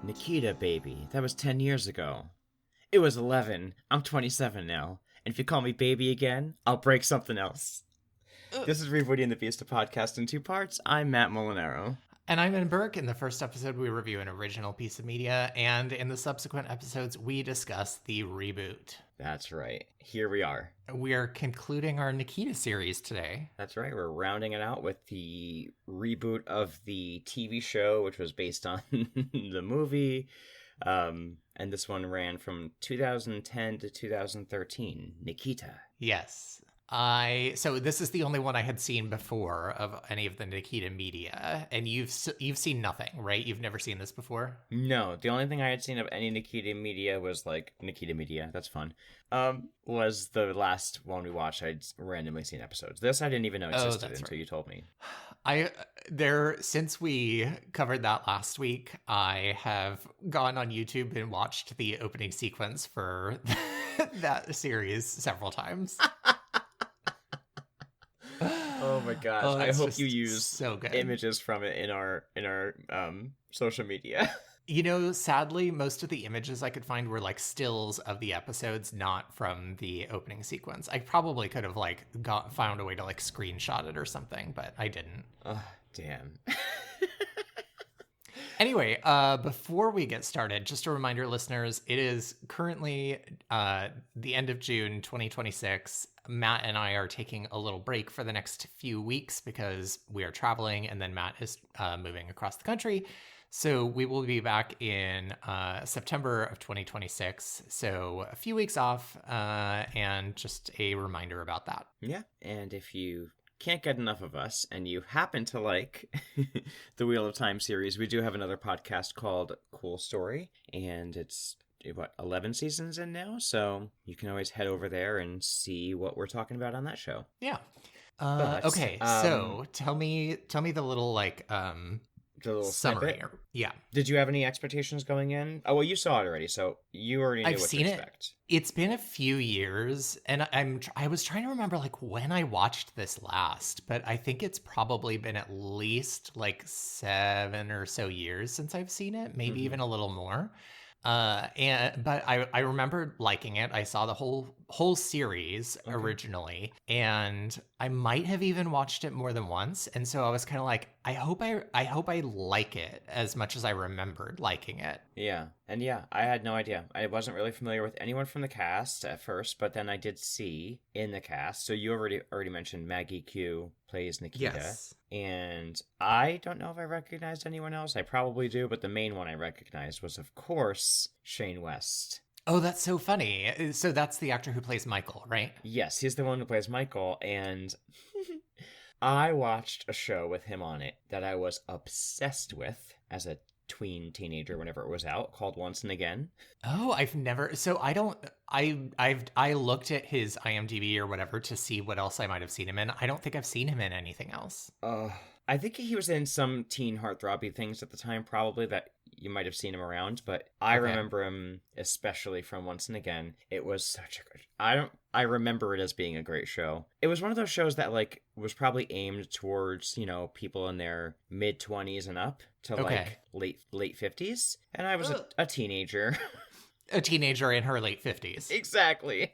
Nikita, baby. That was 10 years ago. It was 11. I'm 27 now. And if you call me baby again, I'll break something else. This is Rebooting the Beast, a podcast in 2 parts. I'm Matt Molinaro. And I'm in Burke. In the first episode, we review an original piece of media, and in the subsequent episodes, we discuss the reboot. That's right. Here we are. We are concluding our Nikita series today. That's right. We're rounding it out with the reboot of the TV show, which was based on the movie. And this one ran from 2010 to 2013. Nikita. Yes. So this is the only one I had seen before of any of the Nikita media, and you've seen nothing, right? You've never seen this before? No, the only thing I had seen of any Nikita media was like Nikita media. That's fun. Was the last one we watched. I'd randomly seen episodes. This I didn't even know existed until you told me. Since we covered that last week, I have gone on YouTube and watched the opening sequence for that series several times. Oh my gosh! I hope you use so good images from it in our social media. You know, sadly, most of the images I could find were like stills of the episodes, not from the opening sequence. I probably could have found a way to screenshot it or something, but I didn't. Oh, damn. Anyway, before we get started, just a reminder, listeners, it is currently the end of June 2026. Matt and I are taking a little break for the next few weeks because we are traveling, and then Matt is moving across the country. So we will be back in September of 2026. So a few weeks off, and just a reminder about that. Yeah, and if you can't get enough of us and you happen to like the Wheel of Time series, we do have another podcast called Cool Story, and it's 11 seasons in now, so you can always head over there and see what we're talking about on that show. Yeah. Okay, so tell me the little the little summary. Yeah. Did you have any expectations going in? Oh, well, you saw it already, so you already knew what to expect. It's been a few years, and I was trying to remember when I watched this last, but I think it's probably been at least 7 or so years since I've seen it, maybe even a little more. But I remember liking it. I saw the whole series originally, and I might have even watched it more than once. And so I was kind of like, I hope I like it as much as I remembered liking it. Yeah. And yeah, I had no idea. I wasn't really familiar with anyone from the cast at first, but then I did see in the cast. So you already mentioned Maggie Q plays Nikita. Yes. And I don't know if I recognized anyone else. I probably do, but the main one I recognized was, of course, Shane West. Oh, that's so funny. So that's the actor who plays Michael, right? Yes, he's the one who plays Michael, and I watched a show with him on it that I was obsessed with as a teenager whenever it was out, called Once and Again. Oh, I've never. So I don't. I looked at his IMDb or whatever to see what else I might have seen him in. I don't think I've seen him in anything else. I think he was in some teen heartthrobby things at the time, probably, that you might have seen him around, but I remember him especially from Once and Again. It was such a good... I remember it as being a great show. It was one of those shows that was probably aimed towards, people in their mid-20s and up to late 50s, and I was a teenager. A teenager in her late 50s. Exactly.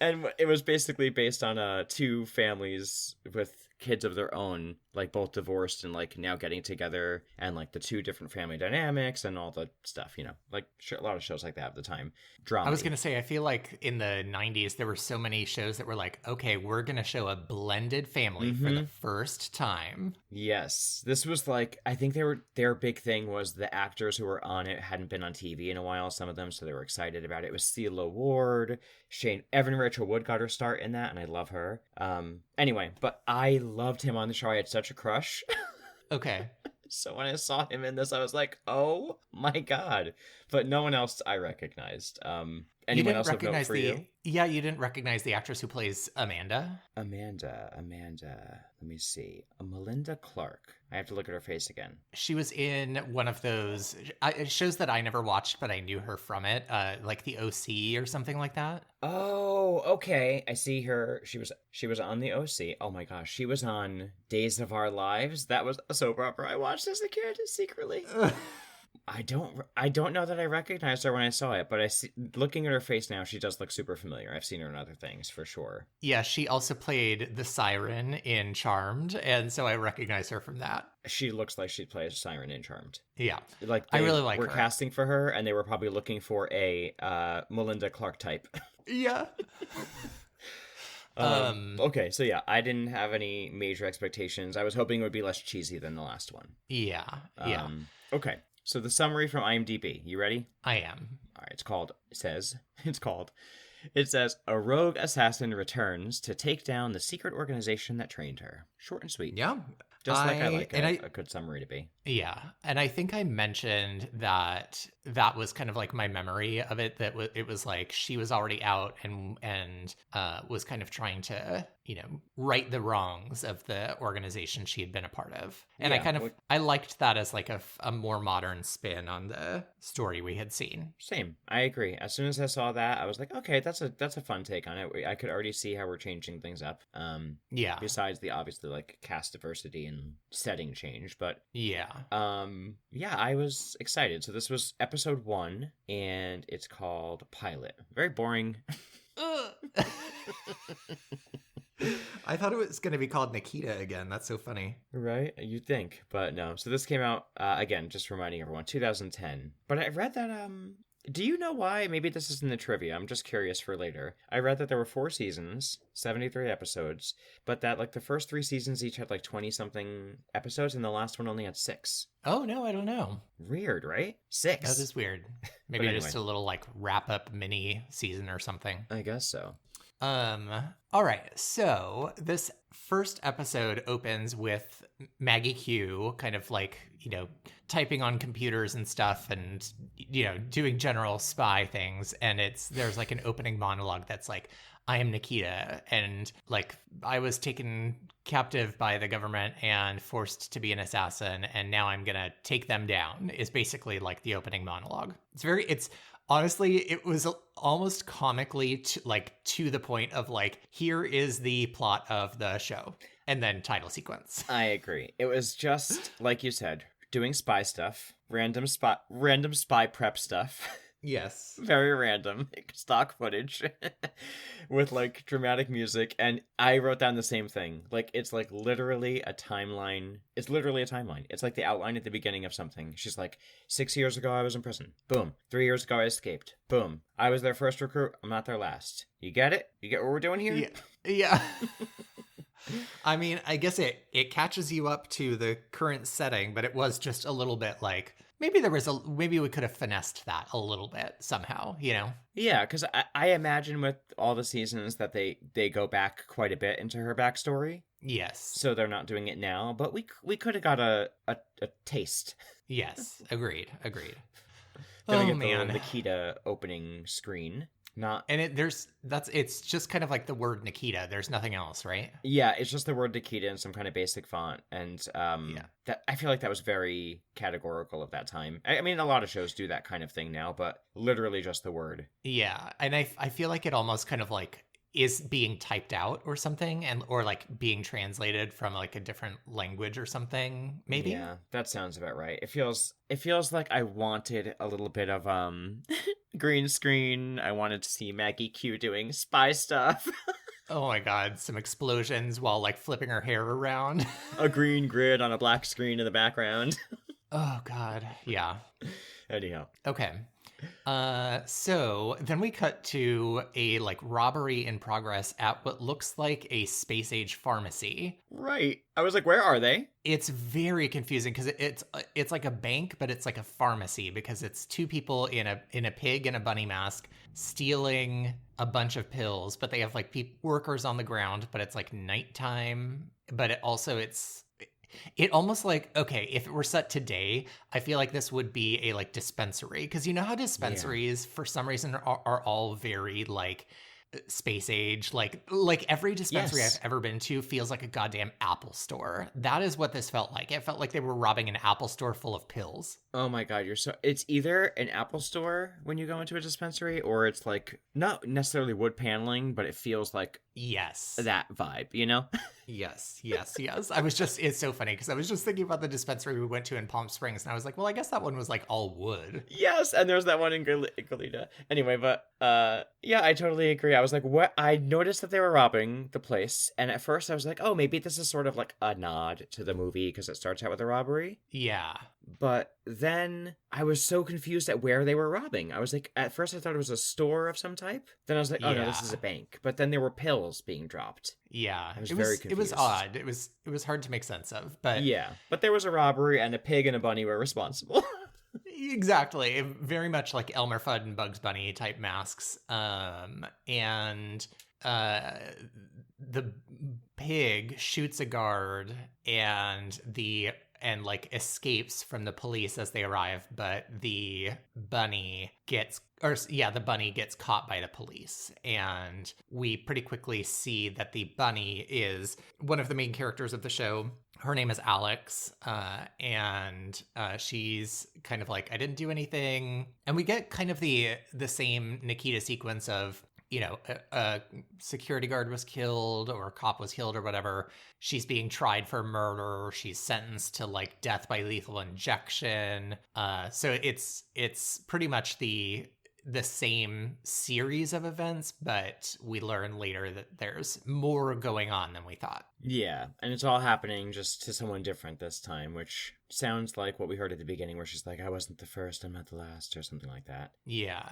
And it was basically based on 2 families with kids of their own, both divorced and now getting together, and the 2 different family dynamics and all the stuff, a lot of shows like that at the time. Drama. I was gonna say, I feel like in the 90s there were so many shows that were okay, we're gonna show a blended family for the first time. Yes, this was I think their big thing was the actors who were on it hadn't been on TV in a while, some of them, so they were excited about it. It was Celia Ward, Evan Rachel Wood got her start in that, and I love her. Anyway, but I loved him on the show. I had such a crush. Okay. So when I saw him in this, I was like, oh my god. But no one else I recognized. Anyone else of note for you? Yeah, you didn't recognize the actress who plays Amanda? Amanda. Let me see. Melinda Clark. I have to look at her face again. She was in one of those shows that I never watched, but I knew her from it, like the OC or something like that. Oh, okay. I see her. She was on the OC. Oh my gosh, she was on Days of Our Lives. That was a soap opera I watched as a kid secretly. I don't know that I recognized her when I saw it, but I see, looking at her face now, she does look super familiar. I've seen her in other things for sure. Yeah, she also played the siren in Charmed, and so I recognize her from that. She looks like she'd play a siren in Charmed. Yeah. Like I they really like were her. casting for her, and they were probably looking for a Melinda Clark type. Yeah. Okay, so yeah, I didn't have any major expectations. I was hoping it would be less cheesy than the last one. Yeah. Yeah. Okay, so the summary from IMDb. You ready? I am. All right, it says, a rogue assassin returns to take down the secret organization that trained her. Short and sweet. Yeah. Just like I like a good summary to be. Yeah. And I think I mentioned that was kind of like my memory of it, that it was like she was already out and was kind of trying to, right the wrongs of the organization she had been a part of. And Yeah, I liked that as like a more modern spin on the story we had seen. Same. I agree. As soon as I saw that, I was like, okay, that's a fun take on it. I could already see how we're changing things up. Yeah. Besides the obviously like cast diversity and setting change, but yeah. yeah, I was excited. So this was episode 1, and it's called Pilot. Very boring. I thought it was going to be called Nikita again. That's so funny. Right? You'd think, but no. So this came out, again, just reminding everyone, 2010. But I read that, do you know why? Maybe this is in the trivia. I'm just curious for later. I read that there were 4 seasons, 73 episodes, but that, like, the first 3 seasons each had, like, 20-something episodes, and the last one only had 6. Oh, no, I don't know. Weird, right? 6. That is weird. Maybe anyway. just a little, like, wrap-up mini season or something. I guess so. All right. So this first episode opens with Maggie Q kind of like, typing on computers and stuff and, doing general spy things. And there's like an opening monologue that's like, I am Nikita, and like I was taken captive by the government and forced to be an assassin, and now I'm gonna take them down, is basically like the opening monologue. Honestly, it was almost comically to the point of like, here is the plot of the show, and then title sequence. I agree. It was just, like you said, doing spy stuff, random spy prep stuff. Yes. Very random, stock footage with like dramatic music. And I wrote down the same thing. Like, it's like literally a timeline. It's literally a timeline. It's like the outline at the beginning of something. She's like, 6 years ago, I was in prison. Boom. 3 years ago, I escaped. Boom. I was their first recruit. I'm not their last. You get it? You get what we're doing here? Yeah. I mean, I guess it catches you up to the current setting, but it was just a little bit like, maybe we could have finessed that a little bit somehow, Yeah, because I imagine with all the seasons that they go back quite a bit into her backstory. Yes. So they're not doing it now, but we could have got a taste. Yes, agreed. Then we get the Nikita opening screen. It's just kind of like the word Nikita. There's nothing else, right? Yeah, it's just the word Nikita in some kind of basic font, and that I feel like that was very categorical of that time. I mean, a lot of shows do that kind of thing now, but literally just the word. Yeah, and I feel like it almost kind of like is being typed out or something, or like being translated from like a different language or something, maybe. Yeah, that sounds about right. It feels like I wanted a little bit of green screen. I wanted to see Maggie Q doing spy stuff. Oh my god, some explosions while like flipping her hair around. A green grid on a black screen in the background. Oh god, yeah. Anyhow. Okay. So then we cut to a like robbery in progress at what looks like a space age pharmacy. Right. I was like, where are they? It's very confusing because it's like a bank, but it's like a pharmacy because it's 2 people in a pig and a bunny mask stealing a bunch of pills, but they have like workers on the ground, but it's like nighttime, but it almost like, okay, if it were set today, I feel like this would be a like dispensary, because you know how dispensaries for some reason are all very like space age, like every dispensary I've ever been to feels like a goddamn Apple store. That is what this felt like. It felt like they were robbing an Apple store full of pills. Oh my god, it's either an Apple store when you go into a dispensary, or it's like not necessarily wood paneling, but it feels like Yes. that vibe, you know? Yes. It's so funny because I was just thinking about the dispensary we went to in Palm Springs, and I was like, well, I guess that one was like all wood. Yes, and there's that one in Goleta. Anyway, but yeah, I totally agree. I was like, what? I noticed that they were robbing the place, and at first I was like, oh, maybe this is sort of like a nod to the movie because it starts out with a robbery. Yeah. But then I was so confused at where they were robbing. I was like, at first I thought it was a store of some type. Then I was like, oh no, this is a bank. But then there were pills being dropped. Yeah. I was very confused. It was odd. It was hard to make sense of. But yeah. But there was a robbery, and a pig and a bunny were responsible. Exactly. Very much like Elmer Fudd and Bugs Bunny type masks. And the pig shoots a guard and like escapes from the police as they arrive, but the bunny gets caught by the police. And we pretty quickly see that the bunny is one of the main characters of the show. Her name is Alex, and she's kind of like, I didn't do anything. And we get kind of the same Nikita sequence of, you know, a security guard was killed or a cop was killed or whatever. She's being tried for murder. She's sentenced to like death by lethal injection. So it's pretty much the same series of events, but we learn later that there's more going on than we thought. Yeah, and it's all happening just to someone different this time, which sounds like what we heard at the beginning where she's like, I wasn't the first, I'm not the last, or something like that. Yeah.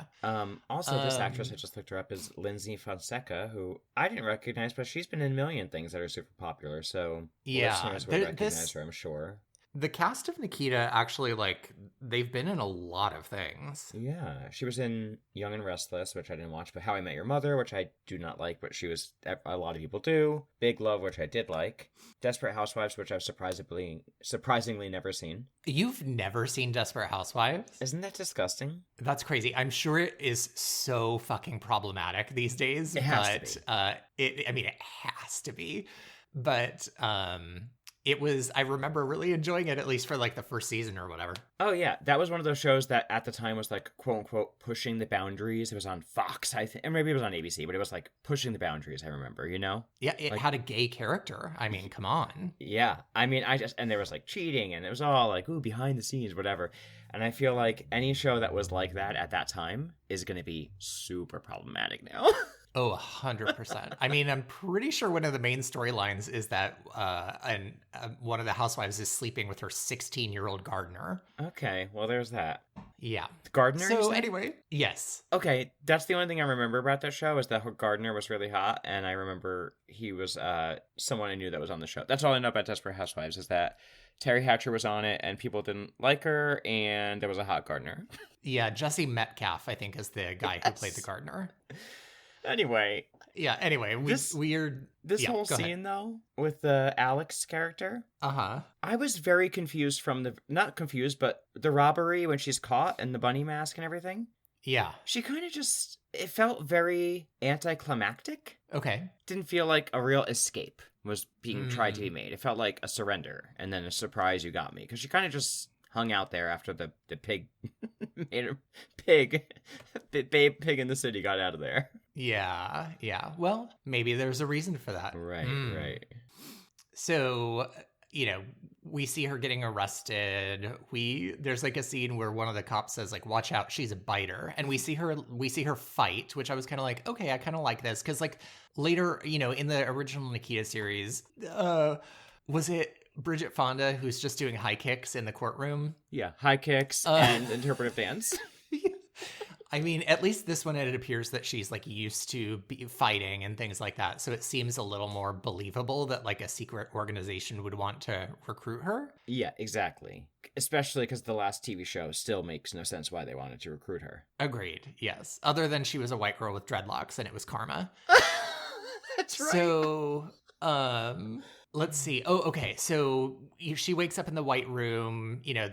Also, this actress, I just looked her up, is Lindsay Fonseca, who I didn't recognize, but she's been in a million things that are super popular, so listeners would recognize her, I'm sure. The cast of Nikita actually, like, they've been in a lot of things. Yeah. She was in Young and Restless, which I didn't watch, but How I Met Your Mother, which I do not like, but a lot of people do. Big Love, which I did like. Desperate Housewives, which I've surprisingly never seen. You've never seen Desperate Housewives? Isn't that disgusting? That's crazy. I'm sure it is so fucking problematic these days. It has to be. It has to be. But, I remember really enjoying it, at least for like the first season or whatever. Oh yeah, that was one of those shows that at the time was like quote unquote pushing the boundaries. It was on Fox, I think, and maybe it was on ABC, but it was like pushing the boundaries. I remember, you know? Yeah, it had a gay character. I mean, come on. Yeah, I mean, and there was like cheating, and it was all like, ooh, behind the scenes, whatever. And I feel like any show that was like that at that time is going to be super problematic now. Oh, 100%. I mean, I'm pretty sure one of the main storylines is that one of the housewives is sleeping with her 16-year-old gardener. Okay, well, there's that. Yeah. The gardener? So anyway, yes. Okay, that's the only thing I remember about that show is that her gardener was really hot, and I remember he was someone I knew that was on the show. That's all I know about Desperate Housewives is that Terry Hatcher was on it, and people didn't like her, and there was a hot gardener. Yeah, Jesse Metcalf, I think, is the guy who played the gardener. Anyway. Yeah, anyway, this whole scene, though, with the Alex character. Uh-huh. I was very confused not confused, but the robbery when she's caught and the bunny mask and everything. Yeah. She kind of it felt very anticlimactic. Okay. Didn't feel like a real escape was being tried to be made. It felt like a surrender and then a surprise you got me. Because she kind of just hung out there after the pig pig in the city got out of there. Yeah. Well, maybe there's a reason for that. Right. So, you know, we see her getting arrested. There's like a scene where one of the cops says like, watch out, she's a biter. And we see her fight, which I was kind of like, okay, I kind of like this. Cause like later, you know, in the original Nikita series, was it Bridget Fonda who's just doing high kicks in the courtroom? Yeah. High kicks and interpretive dance. I mean, at least this one, it appears that she's like used to fighting and things like that. So it seems a little more believable that like a secret organization would want to recruit her. Yeah, exactly. Especially because the last TV show still makes no sense why they wanted to recruit her. Agreed. Yes. Other than she was a white girl with dreadlocks and it was karma. That's right. So, let's see. Oh, okay. So she wakes up in the White Room. You know,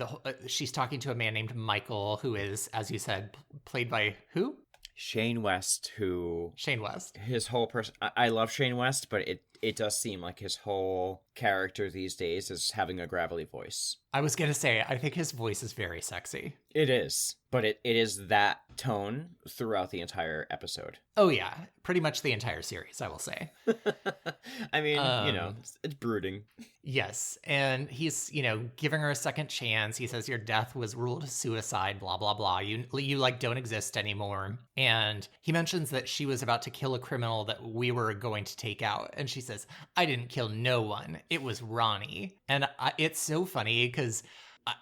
she's talking to a man named Michael, who is, as you said, played by who? Shane West, Shane West. His whole person. I love Shane West, but it does seem like his whole character these days is having a gravelly voice. I was gonna say, I think his voice is very sexy. It is, but it is that tone throughout the entire episode. Oh yeah, pretty much the entire series, I will say. I mean, it's brooding. Yes, and he's, giving her a second chance. He says your death was ruled a suicide, blah, blah, blah. You like don't exist anymore. And he mentions that she was about to kill a criminal that we were going to take out. And she says, I didn't kill no one. It was Ronnie. And it's so funny because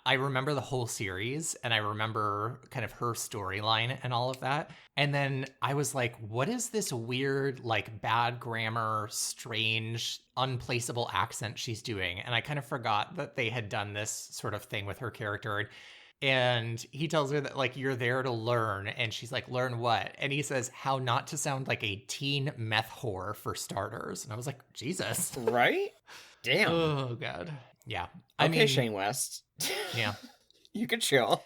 I remember the whole series and I remember kind of her storyline and all of that. And then I was like, what is this weird, like bad grammar, strange, unplaceable accent she's doing? And I kind of forgot that they had done this sort of thing with her character. And he tells her that, like, you're there to learn. And she's like, learn what? And he says, how not to sound like a teen meth whore for starters. And I was like, Jesus. Right? Damn. Oh, God. Yeah. I mean, Shane West. Yeah. You can chill.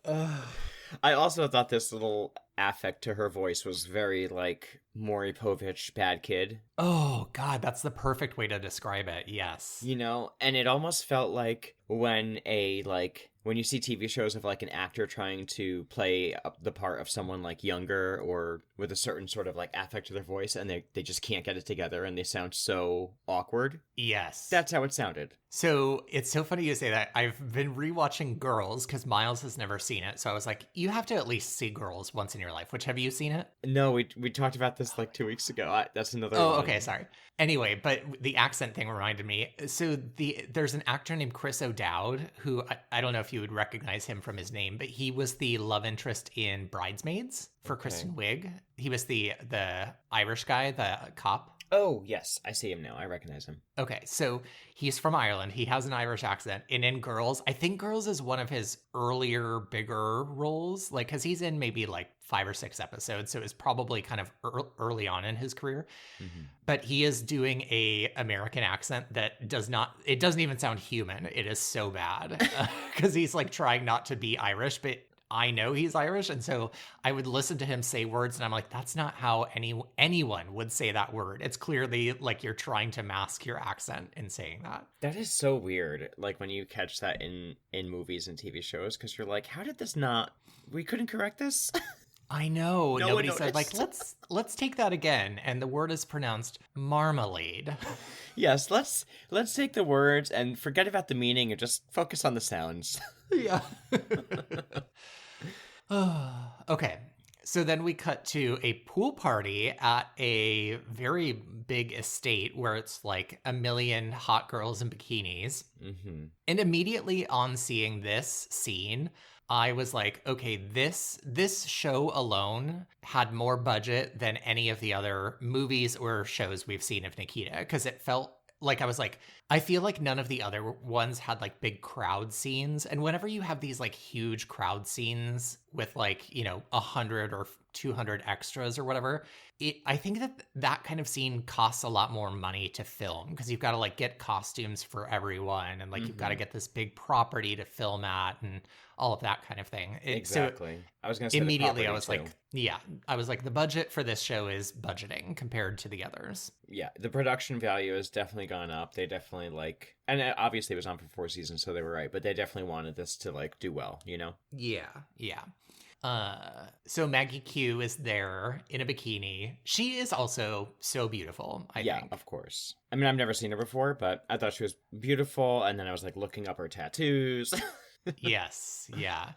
I also thought this little affect to her voice was very, like, Maury Povich, bad kid. Oh, God, that's the perfect way to describe it. Yes. And it almost felt like when you see TV shows of, like, an actor trying to play up the part of someone, like, younger or with a certain sort of, like, affect to their voice, and they just can't get it together, and they sound so awkward. Yes. That's how it sounded. So it's so funny you say that. I've been rewatching Girls because Miles has never seen it. So I was like, you have to at least see Girls once in your life. Which, have you seen it? No, we talked about this like 2 weeks ago. That's another one. Okay, sorry. Anyway, but the accent thing reminded me. So there's an actor named Chris O'Dowd who I don't know if you would recognize him from his name, but he was the love interest in Bridesmaids for Kristen Wiig. He was the Irish guy, the cop. Oh, yes. I see him now. I recognize him. Okay, so he's from Ireland. He has an Irish accent. And in Girls, I think Girls is one of his earlier, bigger roles. Like, because he's in maybe like 5 or 6 episodes. So it's probably kind of early on in his career. Mm-hmm. But he is doing a American accent that it doesn't even sound human. It is so bad. Because he's like trying not to be Irish, but I know he's Irish, and so I would listen to him say words, and I'm like, that's not how anyone would say that word. It's clearly like you're trying to mask your accent in saying that. That is so weird, like when you catch that in movies and TV shows, because you're like, how did this not... We couldn't correct this? I know. Nobody said, like, let's take that again, and the word is pronounced marmalade. Yes, let's take the words and forget about the meaning and just focus on the sounds. Yeah. Okay, so then we cut to a pool party at a very big estate where it's like a million hot girls in bikinis. Mm-hmm. And immediately on seeing this scene, I was like, okay, this show alone had more budget than any of the other movies or shows we've seen of Nikita, because it felt like I was like, I feel like none of the other ones had like big crowd scenes. And whenever you have these like huge crowd scenes with like, 100 or 200 extras or whatever, I think that kind of scene costs a lot more money to film, because you've got to like get costumes for everyone, and like you've got to get this big property to film at and all of that kind of thing. Exactly. So I was going to say immediately I was like, I was like, the budget for this show is budgeting compared to the others. Yeah, the production value has definitely gone up. They definitely and obviously it was on for 4 seasons, so they were right, but they definitely wanted this to like do well, Yeah. So Maggie Q is there in a bikini. She is also so beautiful, I think. Yeah, of course. I mean, I've never seen her before, but I thought she was beautiful, and then I was like looking up her tattoos. Yes, yeah.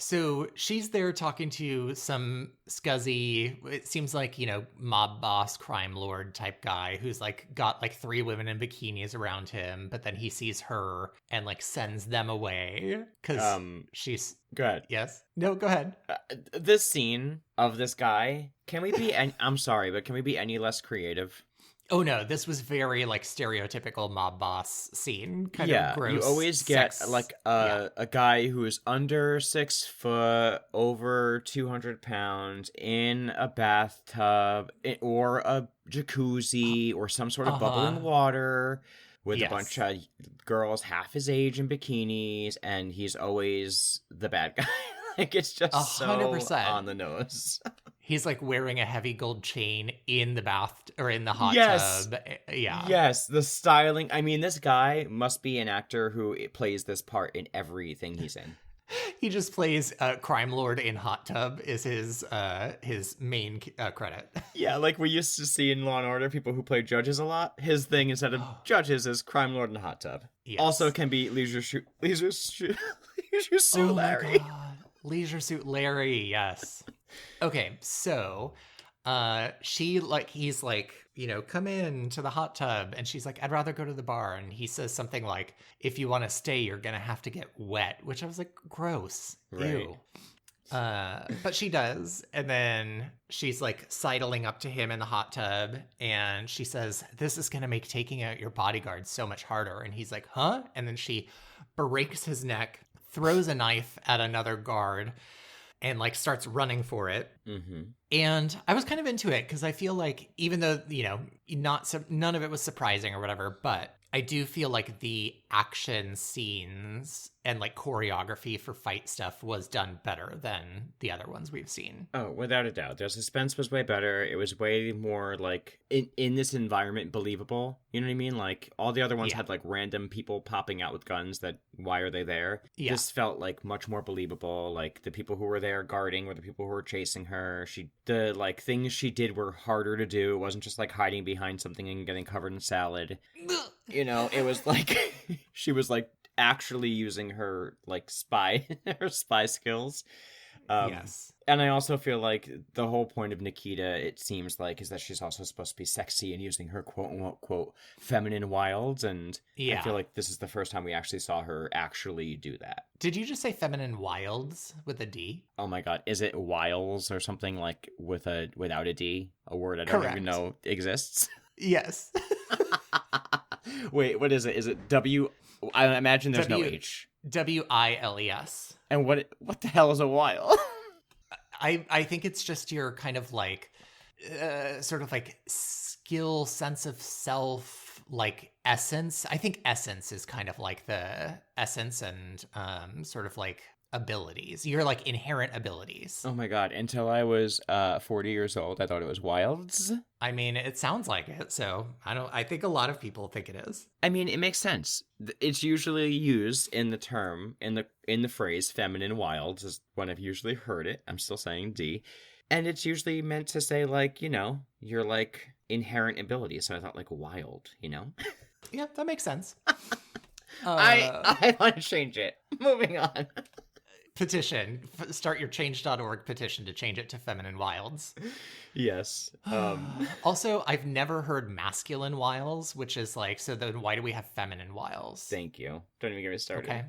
So she's there talking to some scuzzy, it seems like, mob boss, crime lord type guy who's like got like 3 women in bikinis around him, but then he sees her and like sends them away because she's... Go ahead. Yes? No, go ahead. This scene of this guy, can we be... I'm sorry, but can we be any less creative? Oh no, this was very like stereotypical mob boss scene. Kind of gross. You always get like a guy who is under 6 foot, over 200 pounds, in a bathtub or a jacuzzi or some sort of bubbling water with a bunch of girls half his age in bikinis, and he's always the bad guy. Like, it's just 100%. So on the nose. He's like wearing a heavy gold chain in the bath or in the hot Yes. tub. Yeah. Yes, the styling. I mean, this guy must be an actor who plays this part in everything he's in. He just plays crime lord in hot tub is his main credit. Yeah, like we used to see in Law and Order, people who play judges a lot. His thing instead of judges is crime lord in a hot tub. Yes. Also can be leisure suit Oh Larry. my God. Leisure Suit Larry, yes. Okay, so he's like, come in to the hot tub, and she's like, I'd rather go to the bar, and he says something like, if you want to stay, you're gonna have to get wet, which I was like, gross. Right. Ew. But she does, and then she's like sidling up to him in the hot tub, and she says, this is gonna make taking out your bodyguard so much harder, and he's like, huh? And then she breaks his neck, throws a knife at another guard, and like starts running for it. Mm-hmm. And I was kind of into it because I feel like, even though, none of it was surprising or whatever, but I do feel like the action scenes and like choreography for fight stuff was done better than the other ones we've seen. Oh, without a doubt. The suspense was way better. It was way more like in this environment believable. You know what I mean? Like all the other ones had like random people popping out with guns that why are they there? Yeah. This felt like much more believable. Like the people who were there guarding were the people who were chasing her. The like things she did were harder to do. It wasn't just like hiding behind something and getting covered in salad. It was like she was like actually using her like spy skills. Yes. And I also feel like the whole point of Nikita, it seems like, is that she's also supposed to be sexy and using her quote feminine wilds. And I feel like this is the first time we actually saw her actually do that. Did you just say feminine wilds with a D? Oh my God. Is it wiles or something like without a D? A word I don't even know exists? Yes. Wait, what is it? Is it W? I imagine there's no H. WILES. And what the hell is a wile? I think it's just your kind of like sort of like skill, sense of self, like essence. I think essence is kind of like the essence and sort of like abilities, your like inherent abilities. Oh my God, until I was 40 years old, I thought it was wilds. I mean, it sounds like it, so I think a lot of people think it is. I mean, it makes sense. It's usually used in the term, in the phrase feminine wilds is when I've usually heard it. I'm still saying D. And it's usually meant to say like, your like inherent ability. So I thought like wild, Yeah, that makes sense. I want to change it. Moving on. Petition. Start your change.org petition to change it to feminine wilds. Yes. Also, I've never heard masculine wiles, which is like, so then why do we have feminine wiles? Thank you. Don't even get me started. Okay.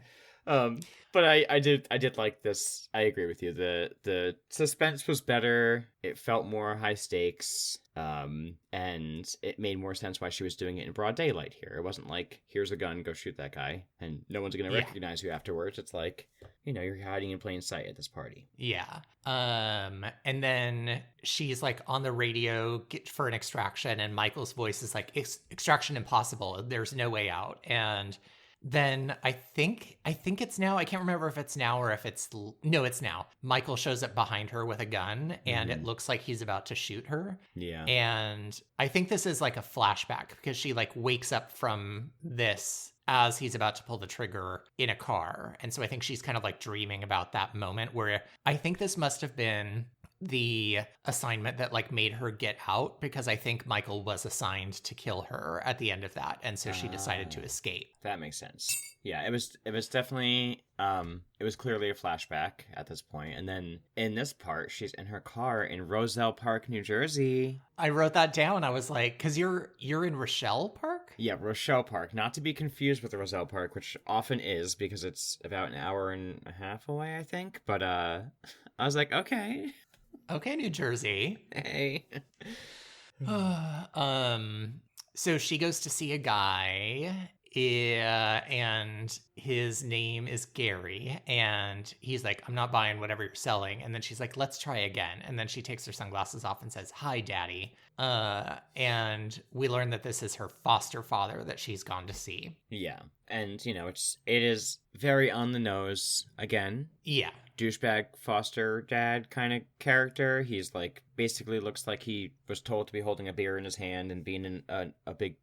But I did like this. I agree with you. The suspense was better. It felt more high stakes. And it made more sense why she was doing it in broad daylight here. It wasn't like, here's a gun, go shoot that guy, and no one's gonna recognize you afterwards. It's like, you're hiding in plain sight at this party. Yeah. And then she's like on the radio for an extraction, and Michael's voice is like, extraction impossible. There's no way out. And then I think it's now. I can't remember if it's now or if it's now. Michael shows up behind her with a gun, and it looks like he's about to shoot her. Yeah. And I think this is like a flashback because she like wakes up from this as he's about to pull the trigger in a car. And so I think she's kind of like dreaming about that moment where I think this must have been the assignment that like made her get out, because I think Michael was assigned to kill her at the end of that, and so she decided to escape. That makes sense. Yeah, it was definitely it was clearly a flashback at this point. And then in this part, she's in her car in Roselle Park, New Jersey. I wrote that down. I was like, because you're in Rochelle Park? Yeah, Rochelle Park, not to be confused with the Roselle Park, which often is because it's about an hour and a half away, I think. But I was like, okay. Okay, New Jersey. Hey. So she goes to see a guy, and his name is Gary, and he's like, I'm not buying whatever you're selling. And then she's like, let's try again. And then she takes her sunglasses off and says, hi, Daddy. And we learn that this is her foster father that she's gone to see. Yeah. And, it is very on the nose again. Yeah. douchebag foster dad kind of character. He's like basically looks like he was told to be holding a beer in his hand and being in a big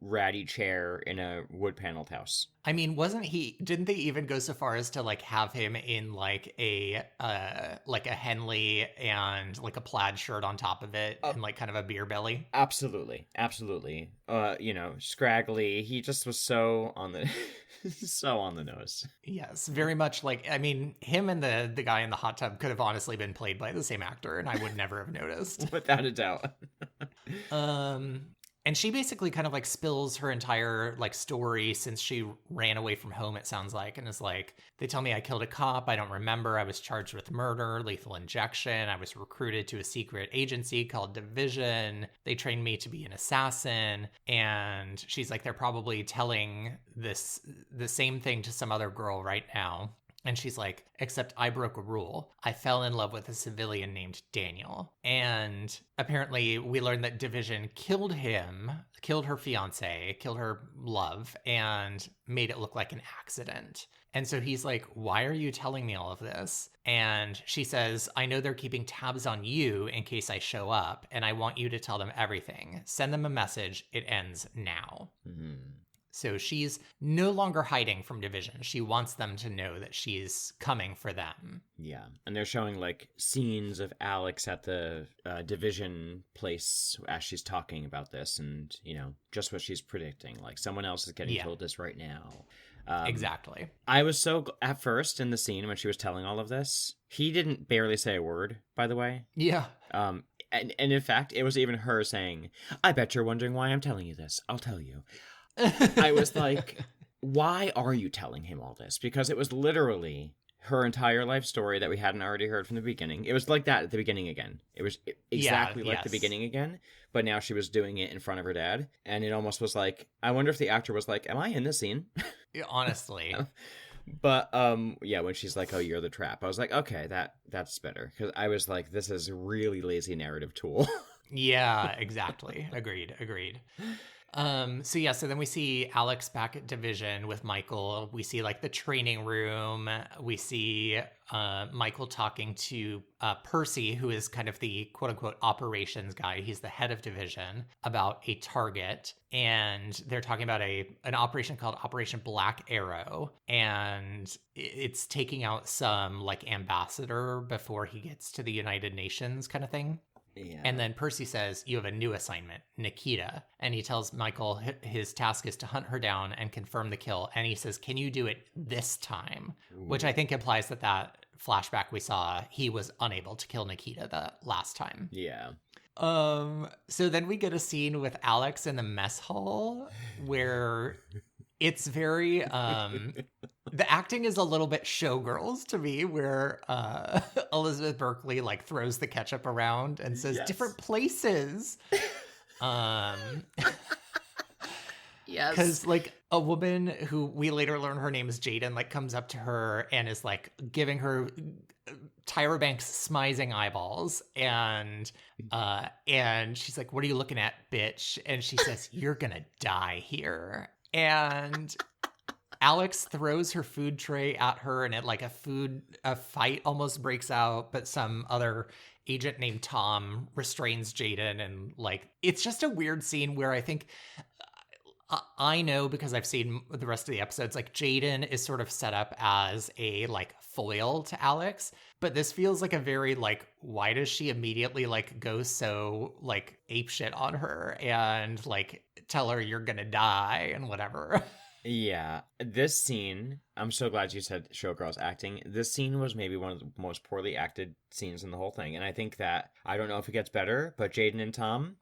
ratty chair in a wood paneled house. I mean, didn't they even go so far as to like have him in like a Henley and like a plaid shirt on top of it and like kind of a beer belly? Absolutely. Scraggly. He just was so on the so on the nose. Yes, very much like, I mean, him and the guy in the hot tub could have honestly been played by the same actor and I would never have noticed. Without a doubt. And she basically kind of like spills her entire like story since she ran away from home, it sounds like, and is like, they tell me I killed a cop. I don't remember. I was charged with murder, lethal injection. I was recruited to a secret agency called Division. They trained me to be an assassin. And she's like, they're probably telling the same thing to some other girl right now. And she's like, except I broke a rule. I fell in love with a civilian named Daniel. And apparently we learned that Division killed him, killed her fiance, killed her love, and made it look like an accident. And so he's like, why are you telling me all of this? And she says, I know they're keeping tabs on you in case I show up, and I want you to tell them everything. Send them a message. It ends now. Mm-hmm. So she's no longer hiding from Division. She wants them to know that she's coming for them. Yeah. And they're showing like scenes of Alex at the Division place as she's talking about this. And, just what she's predicting. Like someone else is getting told this right now. Exactly. I was at first in the scene when she was telling all of this, he didn't barely say a word, by the way. Yeah. And in fact, it was even her saying, I bet you're wondering why I'm telling you this. I'll tell you. I was like, why are you telling him all this? Because it was literally her entire life story that we hadn't already heard from the beginning. It was like that at the beginning again. It was exactly like the beginning again, but now she was doing it in front of her dad. And it almost was like, I wonder if the actor was like, am I in this scene? Honestly. But when she's like, oh, you're the trap, I was like, okay, that's better. Because I was like, this is a really lazy narrative tool. Yeah, exactly. Agreed. So then we see Alex back at Division with Michael. We see like the training room. We see Michael talking to Percy, who is kind of the quote unquote operations guy. He's the head of Division, about a target. And they're talking about an operation called Operation Black Arrow. And it's taking out some like ambassador before he gets to the United Nations kind of thing. Yeah. And then Percy says, you have a new assignment, Nikita. And he tells Michael his task is to hunt her down and confirm the kill. And he says, can you do it this time? Ooh. Which I think implies that flashback we saw, he was unable to kill Nikita the last time. Yeah. So then we get a scene with Alex in the mess hall where it's very, the acting is a little bit Showgirls to me, where Elizabeth Berkley like throws the ketchup around and says different places. Yes. Because like a woman who we later learn her name is Jaden, like comes up to her and is like giving her Tyra Banks smizing eyeballs, and she's like, what are you looking at, bitch? And she says, you're gonna die here. And Alex throws her food tray at her, and it like a fight almost breaks out, but some other agent named Tom restrains Jaden, and like it's just a weird scene where I think I know, because I've seen the rest of the episodes, like Jaden is sort of set up as a like foil to Alex, but this feels like a very like, why does she immediately like go so like apeshit on her and like tell her you're gonna die and whatever? Yeah, this scene, I'm so glad you said Showgirls acting. This scene was maybe one of the most poorly acted scenes in the whole thing. And I think that, I don't know if it gets better, but Jaden and Tom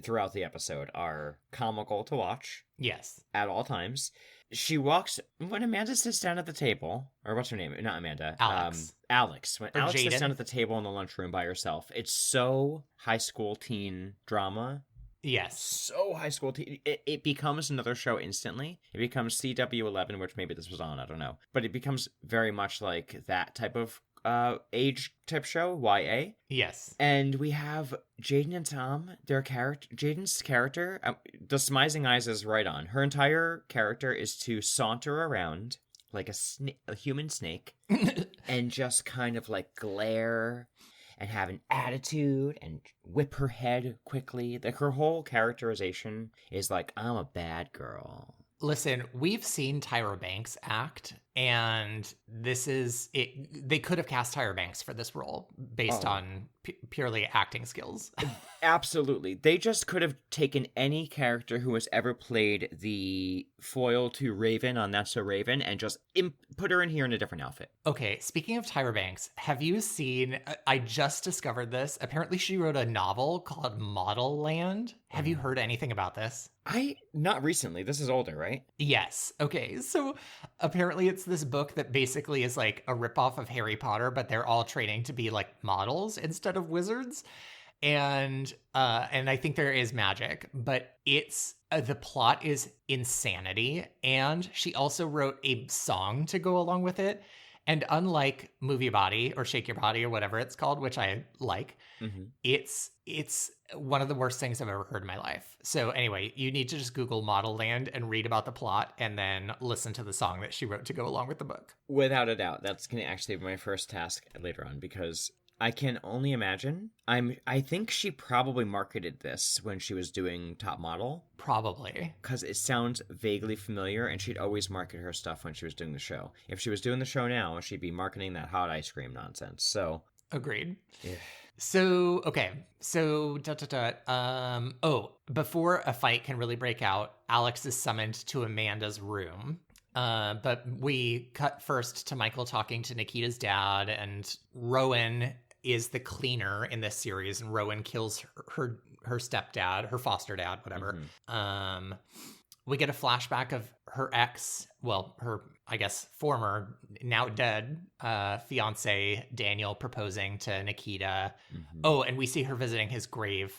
throughout the episode are comical to watch. Yes. At all times. She walks, when Amanda sits down at the table, or what's her name? Not Amanda. Alex. When or Alex Jaden. sits down at the table in the lunchroom by herself, it's so high school teen drama. Yes. So high school teen. It becomes another show instantly. It becomes CW11, which maybe this was on, I don't know. But it becomes very much like that type of age type show, YA. Yes. And we have Jaden and Tom, Jaden's character, the smizing eyes is right on. Her entire character is to saunter around like a human snake, and just kind of like glare and have an attitude and whip her head quickly. Like her whole characterization is like, I'm a bad girl. Listen, we've seen Tyra Banks act, and this is it. They could have cast Tyra Banks for this role based on purely acting skills. Absolutely. They just could have taken any character who has ever played the foil to Raven on That's So Raven and just put her in here in a different outfit. Okay, speaking of Tyra Banks, have you seen, I just discovered this. Apparently she wrote a novel called Model Land. Have you heard anything about this? Not recently. This is older, right? Yes. Okay. So apparently it's this book that basically is like a ripoff of Harry Potter, but they're all training to be like models instead of wizards. And I think there is magic, but it's the plot is insanity. And she also wrote a song to go along with it. And unlike Move Your Body or Shake Your Body or whatever it's called, which I like, it's one of the worst things I've ever heard in my life. So anyway, you need to just Google Model Land and read about the plot and then listen to the song that she wrote to go along with the book. Without a doubt. That's going to actually be my first task later on, because I can only imagine. I think she probably marketed this when she was doing Top Model. Probably. Because it sounds vaguely familiar, and she'd always market her stuff when she was doing the show. If she was doing the show now, she'd be marketing that hot ice cream nonsense. So agreed. Yeah. So, okay. So, before a fight can really break out, Alex is summoned to Amanda's room. But we cut first to Michael talking to Nikita's dad, and Rowan is the cleaner in this series, and Rowan kills her stepdad, her foster dad, whatever. We get a flashback of her ex, well, her, I guess, former, now dead, fiance Daniel proposing to Nikita. Oh, and we see her visiting his grave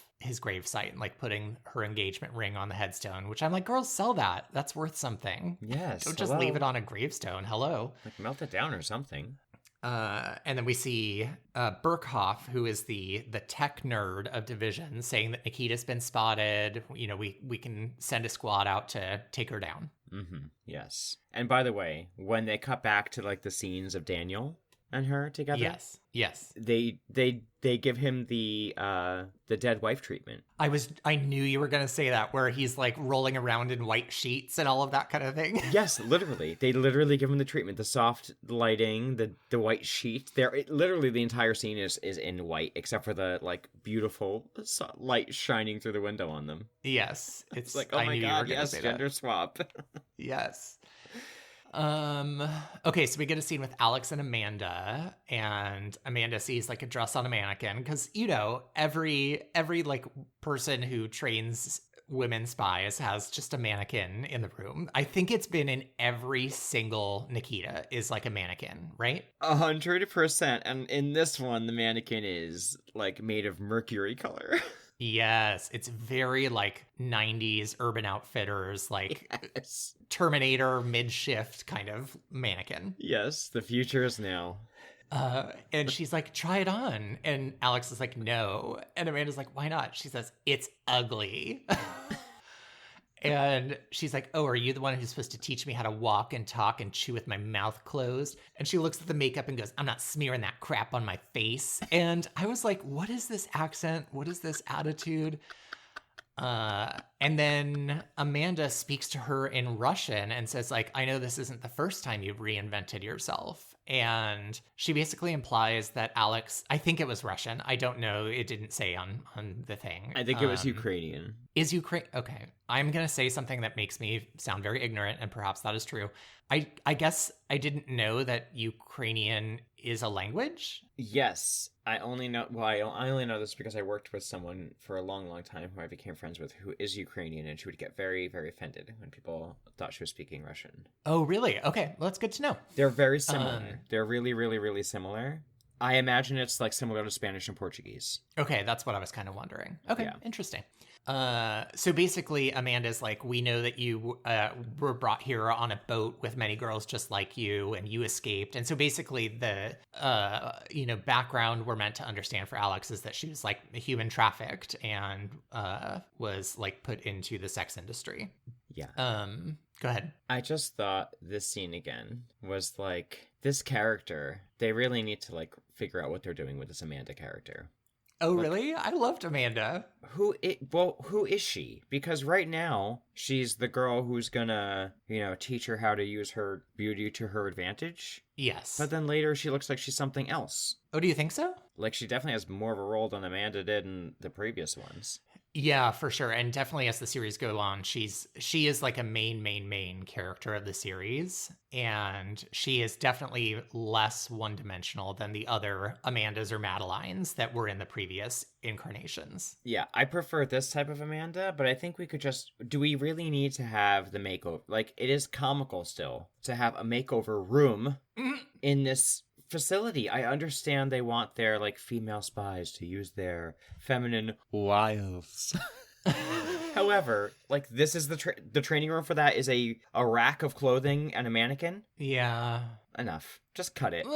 site and like putting her engagement ring on the headstone, which I'm like, girls, sell that. That's worth something. Yes. Don't just leave it on a gravestone. Hello. Like melt it down or something. And then we see Burkhoff, who is the tech nerd of Division, saying that Nikita's been spotted. You know, we can send a squad out to take her down. Yes. And by the way, when they cut back to like the scenes of Daniel and her together, yes, they give him the dead wife treatment. I knew you were gonna say that, where he's like rolling around in white sheets and all of that kind of thing. Yes, literally. They literally give him the treatment, the soft lighting, the white sheet. Literally the entire scene is in white, except for the like beautiful light shining through the window on them. Yes, it's like, oh my god, yes, gender swap. Yes. Okay, so we get a scene with Alex and Amanda sees like a dress on a mannequin, because you know every like person who trains women spies has just a mannequin in the room. I think it's been in every single Nikita is like a mannequin, right? 100%. And in this one, the mannequin is like made of mercury color. Yes, it's very like 90s Urban Outfitters, like yes. Terminator mid-shift kind of mannequin. Yes, the future is now. And she's like, try it on. And Alex is like, no. And Amanda's like, why not? She says, it's ugly. And she's like, oh, are you the one who's supposed to teach me how to walk and talk and chew with my mouth closed? And she looks at the makeup and goes, I'm not smearing that crap on my face. And I was like, what is this accent? What is this attitude? And then Amanda speaks to her in Russian and says, like, I know this isn't the first time you've reinvented yourself. And she basically implies that Alex, I think it was Russian. I don't know. It didn't say on the thing. I think it was Ukrainian. Is Ukraine? Okay. I'm going to say something that makes me sound very ignorant, and perhaps that is true. I guess I didn't know that Ukrainian is a language. Yes. I only know this because I worked with someone for a long, long time who I became friends with who is Ukrainian, and she would get very, very offended when people thought she was speaking Russian. Oh, really? Okay. Well, that's good to know. They're very similar. They're really, really, really similar. I imagine it's like similar to Spanish and Portuguese. Okay, that's what I was kind of wondering. Okay, yeah. Interesting. So basically, Amanda's like, we know that you were brought here on a boat with many girls just like you, and you escaped. And so basically, the background we're meant to understand for Alex is that she was like human trafficked and was like put into the sex industry. Yeah. Go ahead. I just thought this scene again was like, this character, they really need to like figure out what they're doing with this Amanda character. Oh, Like, really? I loved Amanda. who is she? Because right now she's the girl who's gonna, teach her how to use her beauty to her advantage. Yes. But then later she looks like she's something else. Oh, do you think so? Like, she definitely has more of a role than Amanda did in the previous ones. Yeah, for sure. And definitely as the series go on, she is like a main character of the series. And she is definitely less one-dimensional than the other Amandas or Madelines that were in the previous incarnations. Yeah, I prefer this type of Amanda, but I think we could do we really need to have the makeover? Like, it is comical still to have a makeover room in this facility. I understand they want their like female spies to use their feminine wiles. However, like, this is the training room for that is a rack of clothing and a mannequin. Yeah. Enough. Just cut it.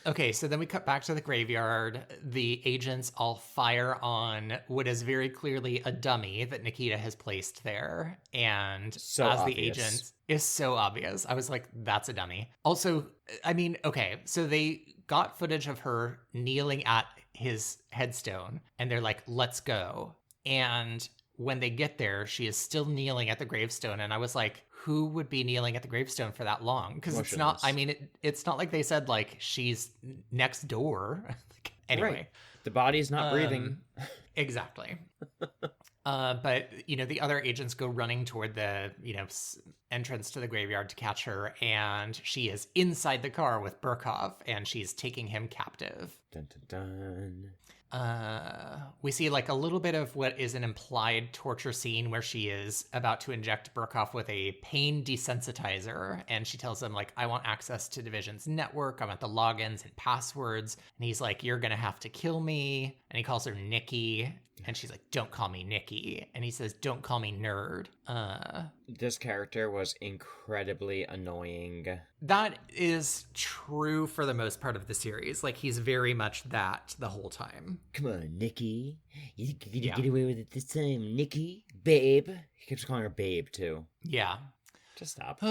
Okay, so then we cut back to the graveyard. The agents all fire on what is very clearly a dummy that Nikita has placed there. And So as obvious. the agents is so obvious. I was like, that's a dummy. Also, I mean, okay, so they got footage of her kneeling at his headstone and they're like, let's go. And when they get there, she is still kneeling at the gravestone. And I was like, who would be kneeling at the gravestone for that long? Because it's not, I mean, it's not like they said, like, she's next door. Anyway. Right. The body's not breathing. Exactly. But, the other agents go running toward the, entrance to the graveyard to catch her. And she is inside the car with Burkhoff and she's taking him captive. Dun, dun, dun. We see like a little bit of what is an implied torture scene where she is about to inject Burkhoff with a pain desensitizer. And she tells him like, I want access to Division's network. I want the logins and passwords. And he's like, you're going to have to kill me. And he calls her Nikki. And she's like, don't call me Nikki. And he says, don't call me nerd. This character was incredibly annoying. That is true for the most part of the series. Like, he's very much that the whole time. Come on, Nikki. You get away with it this time, Nikki? Babe. He keeps calling her babe, too. Yeah. Just stop.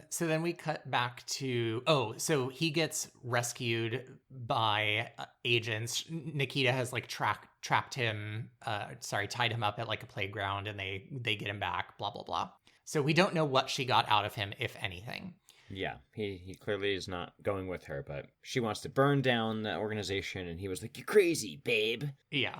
So then we cut back to, so he gets rescued by agents. Nikita has like tied him up at like a playground and they get him back, blah, blah, blah. So we don't know what she got out of him, if anything. Yeah, he clearly is not going with her, but she wants to burn down the organization, and he was like, you're crazy, babe. Yeah.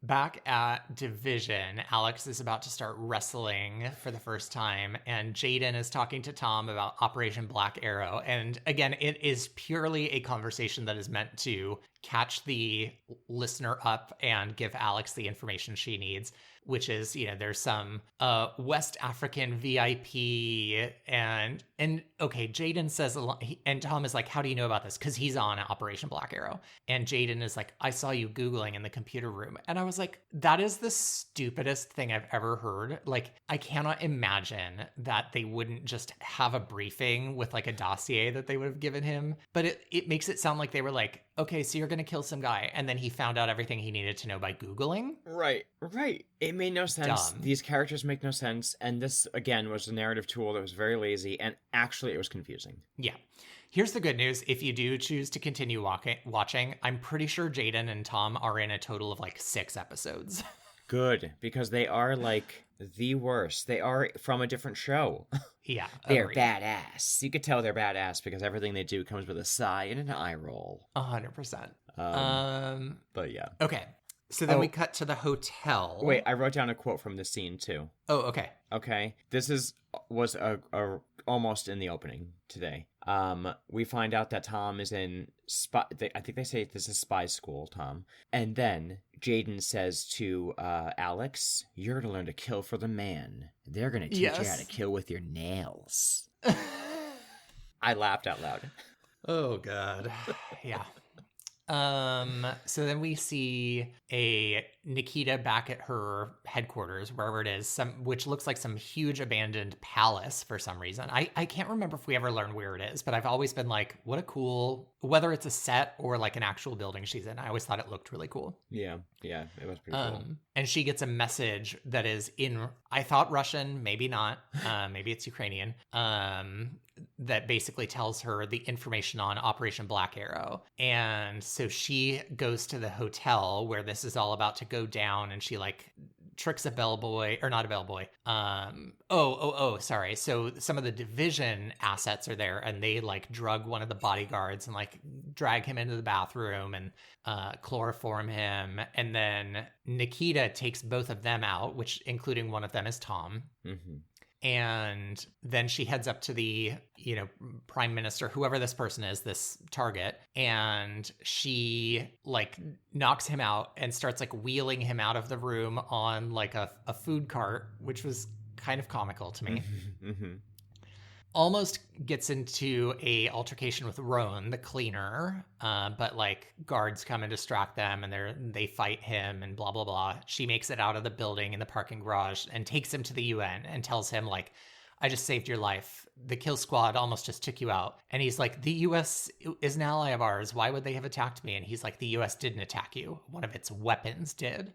Back at Division, Alex is about to start wrestling for the first time, and Jaden is talking to Tom about Operation Black Arrow. And again, it is purely a conversation that is meant to catch the listener up and give Alex the information she needs, which is, there's some West African VIP and okay, Jaden says a lot, and Tom is like, how do you know about this? Because he's on Operation Black Arrow. And Jaden is like, I saw you Googling in the computer room. And I was like, that is the stupidest thing I've ever heard. Like, I cannot imagine that they wouldn't just have a briefing with like a dossier that they would have given him. But it makes it sound like they were like, okay, so you're going to kill some guy. And then he found out everything he needed to know by Googling. Right. It made no sense. Dumb. These characters make no sense. And this, again, was a narrative tool that was very lazy. And actually, it was confusing. Yeah. Here's the good news. If you do choose to continue watching, I'm pretty sure Jaden and Tom are in a total of like 6 episodes. Good, because they are like the worst. They are from a different show. Yeah. They're badass. You could tell they're badass because everything they do comes with a sigh and an eye roll. 100%. But yeah. Okay. So then we cut to the hotel. Wait, I wrote down a quote from the scene too. Oh, okay. Okay. This was a almost in the opening today. We find out that Tom is in I think they say this is spy school, Tom. And then Jaden says to Alex, you're going to learn to kill for the man. They're going to teach you how to kill with your nails. I laughed out loud. Oh, God. Yeah. So then we see a Nikita back at her headquarters, wherever it is, which looks like some huge abandoned palace for some reason. I can't remember if we ever learned where it is, but I've always been like, what a cool, whether it's a set or like an actual building she's in, I always thought it looked really cool. Yeah, it was pretty cool. And she gets a message that is in, I thought Russian, maybe not, maybe it's Ukrainian, that basically tells her the information on Operation Black Arrow. And so she goes to the hotel where this is all about to go down, and she like tricks a bellboy, or not a bellboy. Sorry. So some of the division assets are there, and they like drug one of the bodyguards and like drag him into the bathroom and chloroform him. And then Nikita takes both of them out, which including one of them is Tom. Mm-hmm. And then she heads up to the, prime minister, whoever this person is, this target, and she like knocks him out and starts like wheeling him out of the room on like a food cart, which was kind of comical to me. Mm-hmm. Almost gets into a altercation with Roan, the cleaner, but like guards come and distract them, and they fight him and blah blah blah. She makes it out of the building in the parking garage and takes him to the UN and tells him like, I just saved your life. The kill squad almost just took you out. And he's like, the US is an ally of ours. Why would they have attacked me? And he's like, the US didn't attack you. One of its weapons did.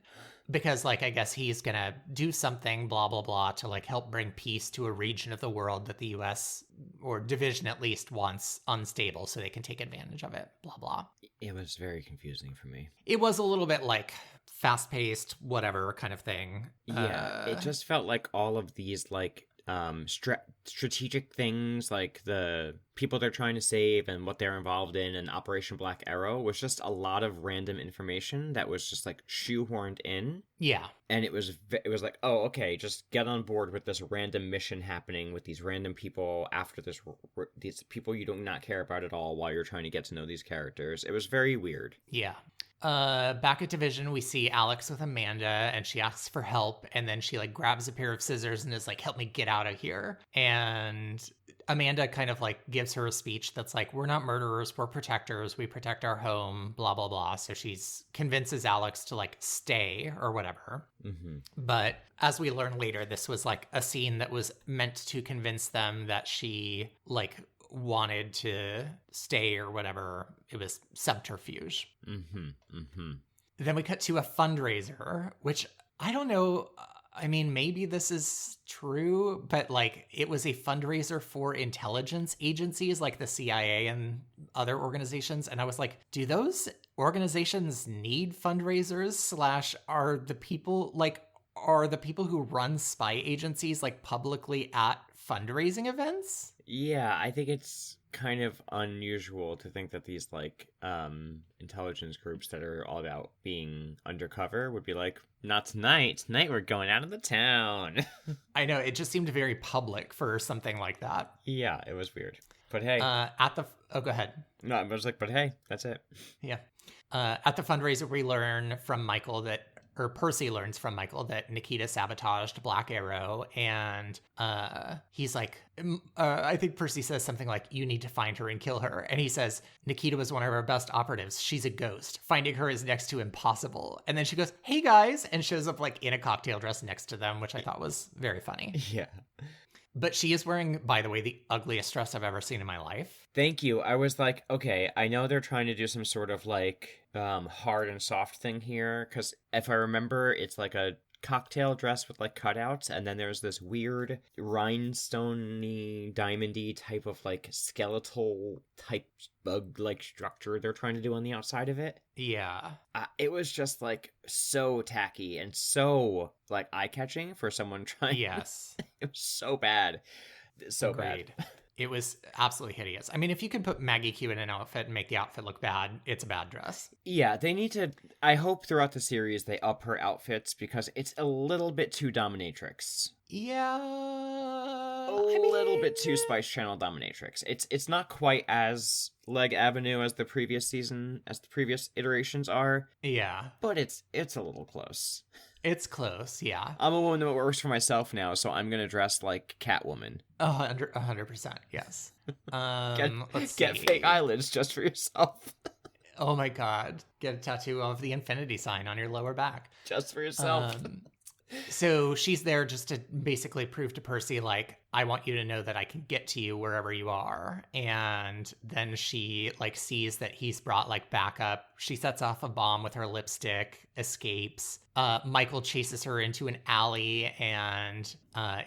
Because, like, I guess he's going to do something, blah, blah, blah, to, like, help bring peace to a region of the world that the U.S., or division at least, wants unstable so they can take advantage of it, blah, blah. It was very confusing for me. It was a little bit, like, fast-paced, whatever kind of thing. Yeah, it just felt like all of these, like, strategic things, like the people they're trying to save and what they're involved in, and Operation Black Arrow was just a lot of random information that was just like shoehorned in. Yeah. And it was like, oh, okay, just get on board with this random mission happening with these random people after these people you do not care about at all while you're trying to get to know these characters. It was very weird. Yeah. Back at Division, we see Alex with Amanda, and she asks for help, and then she like grabs a pair of scissors and is like, help me get out of here. And Amanda kind of like gives her a speech that's like, we're not murderers, we're protectors, we protect our home, blah, blah, blah. So she's convinces Alex to like stay or whatever. Mm-hmm. But as we learn later, this was like a scene that was meant to convince them that she like wanted to stay or whatever. It was subterfuge. Mm-hmm. Mm-hmm. Then we cut to a fundraiser, which I don't know. I mean, maybe this is true, but like it was a fundraiser for intelligence agencies like the CIA and other organizations. And I was like, do those organizations need fundraisers / are the people who run spy agencies like publicly at fundraising events? Yeah, I think it's kind of unusual to think that these like intelligence groups that are all about being undercover would be like, not tonight. Tonight we're going out of the town. I know, it just seemed very public for something like that. Yeah, it was weird. But hey. Go ahead. No, I was like, but hey, that's it. Yeah. At the fundraiser, we learn from Percy learns from Michael that Nikita sabotaged Black Arrow, and he's like, I think Percy says something like, you need to find her and kill her. And he says, Nikita was one of our best operatives. She's a ghost. Finding her is next to impossible. And then she goes, hey guys, and shows up like in a cocktail dress next to them, which I thought was very funny. Yeah. But she is wearing, by the way, the ugliest dress I've ever seen in my life. Thank you. I was like, okay, I know they're trying to do some sort of like hard and soft thing here, because if I remember, it's like a cocktail dress with like cutouts, and then there's this weird rhinestoney, diamondy type of like skeletal type bug like structure they're trying to do on the outside of it. Yeah. It was just like so tacky and so like eye-catching for someone trying. Yes. It was so bad. So Agreed. Bad. It was absolutely hideous. I mean, if you can put Maggie Q in an outfit and make the outfit look bad, it's a bad dress. Yeah, they need to... I hope throughout the series they up her outfits, because it's a little bit too dominatrix. Yeah. A little bit too Spice Channel dominatrix. It's not quite as Leg Avenue as the previous season, as the previous iterations are. Yeah. But it's a little close. It's close, yeah. I'm a woman that works for myself now, so I'm gonna dress like Catwoman. 100%, yes. Get fake eyelids just for yourself. Oh my God. Get a tattoo of the infinity sign on your lower back. Just for yourself. So she's there just to basically prove to Percy, like, I want you to know that I can get to you wherever you are. And then she, like, sees that he's brought, like, backup. She sets off a bomb with her lipstick, escapes. Michael chases her into an alley and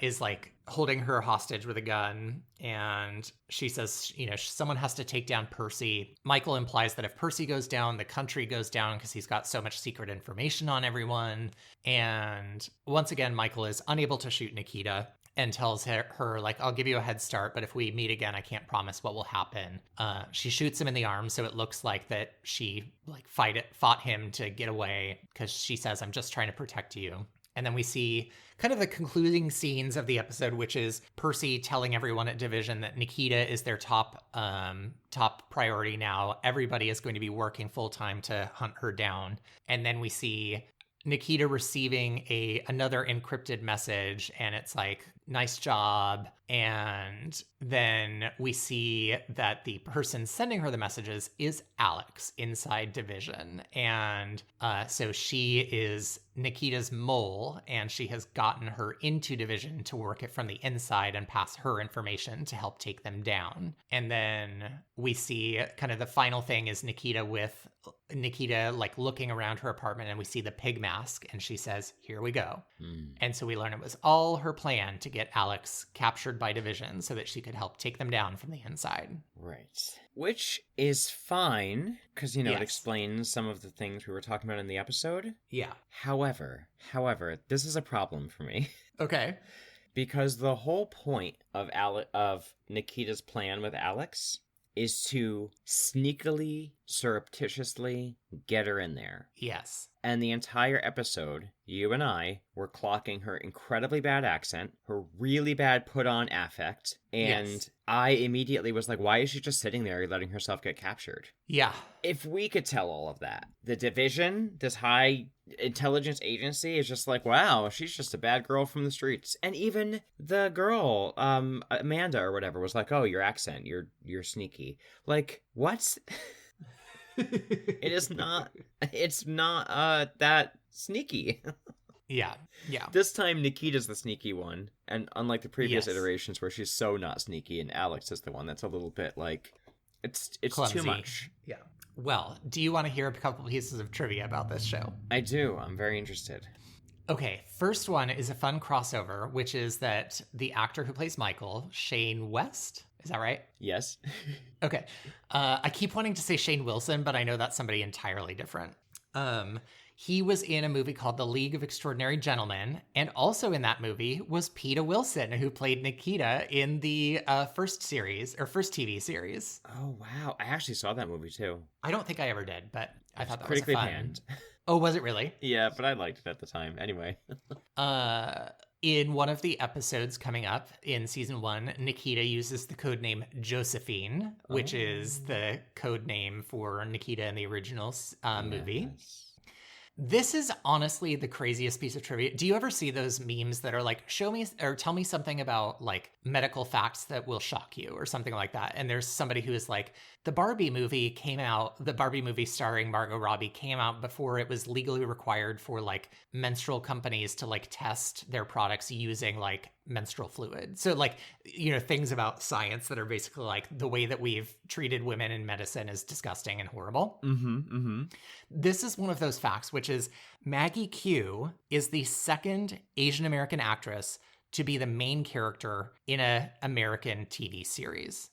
is, like, holding her hostage with a gun. And she says, you know, someone has to take down Percy. Michael implies that if Percy goes down, the country goes down because he's got so much secret information on everyone. And once again, Michael is unable to shoot Nikita and tells her, like, I'll give you a head start, but if we meet again, I can't promise what will happen. She shoots him in the arm, so it looks like that she, like, fought him to get away, because she says, I'm just trying to protect you. And then we see kind of the concluding scenes of the episode, which is Percy telling everyone at Division that Nikita is their top priority now. Everybody is going to be working full time to hunt her down. And then we see Nikita receiving another encrypted message, and it's like, nice job. And then we see that the person sending her the messages is Alex inside Division. And so she is Nikita's mole, and she has gotten her into Division to work it from the inside and pass her information to help take them down. And then we see kind of the final thing is Nikita like looking around her apartment, and we see the pig mask, and she says, here we go. And so we learn it was all her plan to get Alex captured by Division so that she could help take them down from the inside. Right. Which is fine, because, you know, Yes. It explains some of the things we were talking about in the episode. Yeah. However, this is a problem for me. Okay. Because the whole point of Nikita's plan with Alex is to sneakily, surreptitiously get her in there. Yes. And the entire episode, you and I were clocking her incredibly bad accent, her really bad put-on affect, and Yes. I immediately was like, why is she just sitting there letting herself get captured? Yeah. If we could tell all of that, the Division, this high intelligence agency, is just like, wow, she's just a bad girl from the streets. And even the girl, Amanda or whatever, was like, oh, your accent, you're sneaky. Like, what? It's not that sneaky. Yeah. This time Nikita's the sneaky one, and unlike the previous Yes. iterations where she's so not sneaky and Alex is the one that's a little bit like it's Clumsy. too much. Yeah. Well, do you want to hear a couple pieces of trivia about this show? I do. I'm very interested. Okay, first one is a fun crossover, which is that the actor who plays Michael, Shane West, is that right? Yes. Okay. I keep wanting to say Shane Wilson, but I know that's somebody entirely different. He was in a movie called The League of Extraordinary Gentlemen, and also in that movie was Peta Wilson, who played Nikita in the first TV series. Oh wow! I actually saw that movie too. I don't think I ever did, but I thought that was critically fun. panned. Oh, was it really? Yeah, but I liked it at the time. Anyway. In one of the episodes coming up in season 1, Nikita uses the code name Josephine, which is the code name for Nikita in the original movie. Yes. This is honestly the craziest piece of trivia. Do you ever see those memes that are like, show me or tell me something about like medical facts that will shock you or something like that? And there's somebody who is like, the Barbie movie starring Margot Robbie came out before it was legally required for like menstrual companies to like test their products using like menstrual fluid. So like, you know, things about science that are basically like the way that we've treated women in medicine is disgusting and horrible. This is one of those facts, which is Maggie Q is the second Asian American actress to be the main character in an American TV series.